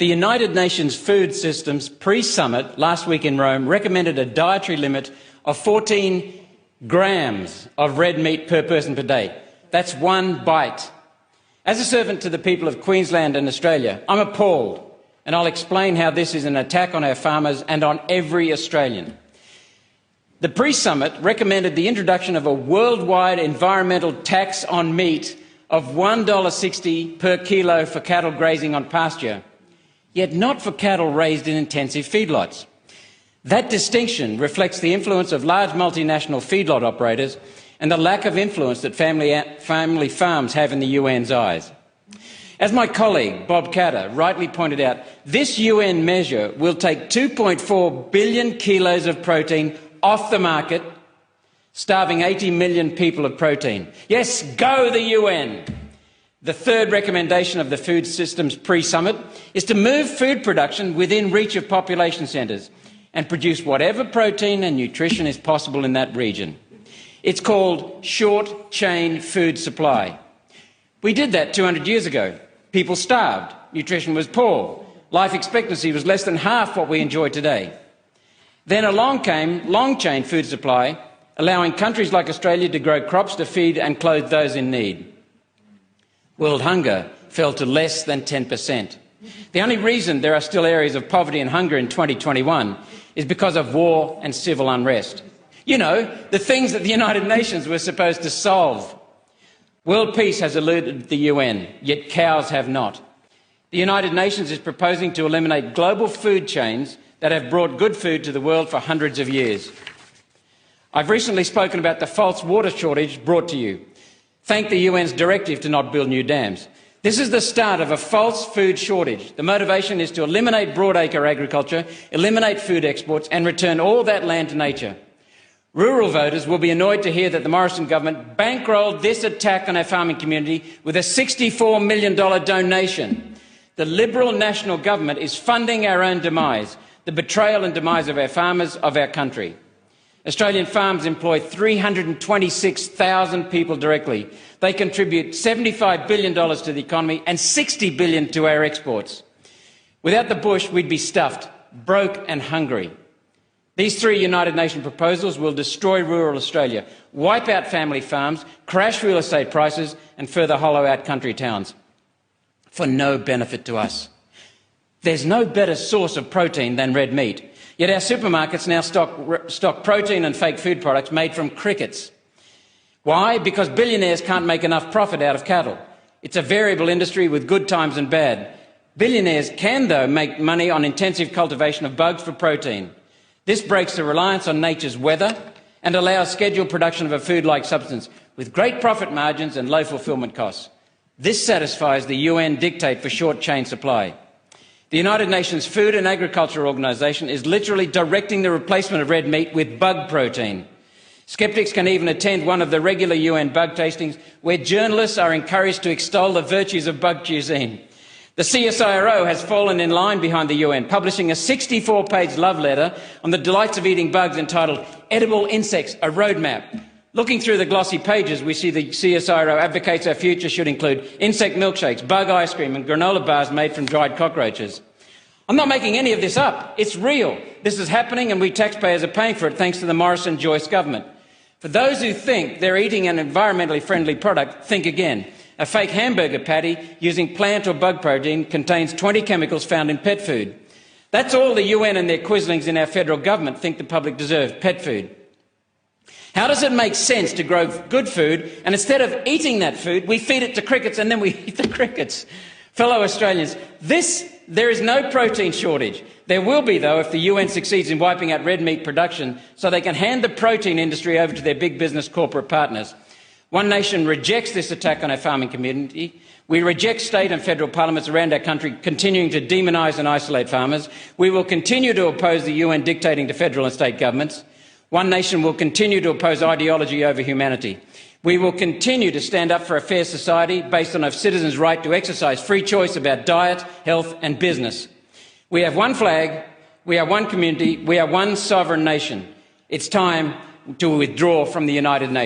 The United Nations Food Systems pre-summit last week in Rome recommended a dietary limit of 14 grams of red meat per person per day. That's one bite. As a servant to the people of Queensland and Australia, I'm appalled, and I'll explain how this is an attack on our farmers and on every Australian. The pre-summit recommended the introduction of a worldwide environmental tax on meat of $1.60 per kilo for cattle grazing on pasture, yet not for cattle raised in intensive feedlots. That distinction reflects the influence of large multinational feedlot operators and the lack of influence that family farms have in the UN's eyes. As my colleague Bob Catter rightly pointed out, this UN measure will take 2.4 billion kilos of protein off the market, starving 80 million people of protein. Yes, go the UN! The third recommendation of the Food Systems pre-summit is to move food production within reach of population centres and produce whatever protein and nutrition is possible in that region. It's called short-chain food supply. We did that 200 years ago. People starved, nutrition was poor, life expectancy was less than half what we enjoy today. Then along came long-chain food supply, allowing countries like Australia to grow crops to feed and clothe those in need. World hunger fell to less than 10%. The only reason there are still areas of poverty and hunger in 2021 is because of war and civil unrest. You know, the things that the United Nations were supposed to solve. World peace has eluded the UN, yet cows have not. The United Nations is proposing to eliminate global food chains that have brought good food to the world for hundreds of years. I've recently spoken about the false water shortage brought to you. Thank the UN's directive to not build new dams. This is the start of a false food shortage. The motivation is to eliminate broadacre agriculture, eliminate food exports and return all that land to nature. Rural voters will be annoyed to hear that the Morrison government bankrolled this attack on our farming community with a $64 million donation. The Liberal National Government is funding our own demise, the betrayal and demise of our farmers, of our country. Australian farms employ 326,000 people directly. They contribute $75 billion to the economy and $60 billion to our exports. Without the bush, we'd be stuffed, broke and hungry. These three United Nations proposals will destroy rural Australia, wipe out family farms, crash real estate prices and further hollow out country towns, for no benefit to us. There's no better source of protein than red meat, yet our supermarkets now stock protein and fake food products made from crickets. Why? Because billionaires can't make enough profit out of cattle. It's a variable industry with good times and bad. Billionaires can, though, make money on intensive cultivation of bugs for protein. This breaks the reliance on nature's weather and allows scheduled production of a food-like substance with great profit margins and low fulfilment costs. This satisfies the UN dictate for short-chain supply. The United Nations Food and Agriculture Organization is literally directing the replacement of red meat with bug protein. Skeptics can even attend one of the regular UN bug tastings where journalists are encouraged to extol the virtues of bug cuisine. The CSIRO has fallen in line behind the UN, publishing a 64-page love letter on the delights of eating bugs entitled Edible Insects, a Roadmap. Looking through the glossy pages, we see the CSIRO advocates our future should include insect milkshakes, bug ice cream and granola bars made from dried cockroaches. I'm not making any of this up. It's real. This is happening and we taxpayers are paying for it thanks to the Morrison-Joyce government. For those who think they're eating an environmentally friendly product, think again. A fake hamburger patty using plant or bug protein contains 20 chemicals found in pet food. That's all the UN and their quislings in our federal government think the public deserves, pet food. How does it make sense to grow good food and instead of eating that food, we feed it to crickets and then we eat the crickets? Fellow Australians, there is no protein shortage. There will be, though, if the UN succeeds in wiping out red meat production so they can hand the protein industry over to their big business corporate partners. One Nation rejects this attack on our farming community. We reject state and federal parliaments around our country continuing to demonise and isolate farmers. We will continue to oppose the UN dictating to federal and state governments. One Nation will continue to oppose ideology over humanity. We will continue to stand up for a fair society based on a citizen's right to exercise free choice about diet, health and business. We have one flag, we are one community, we are one sovereign nation. It's time to withdraw from the United Nations.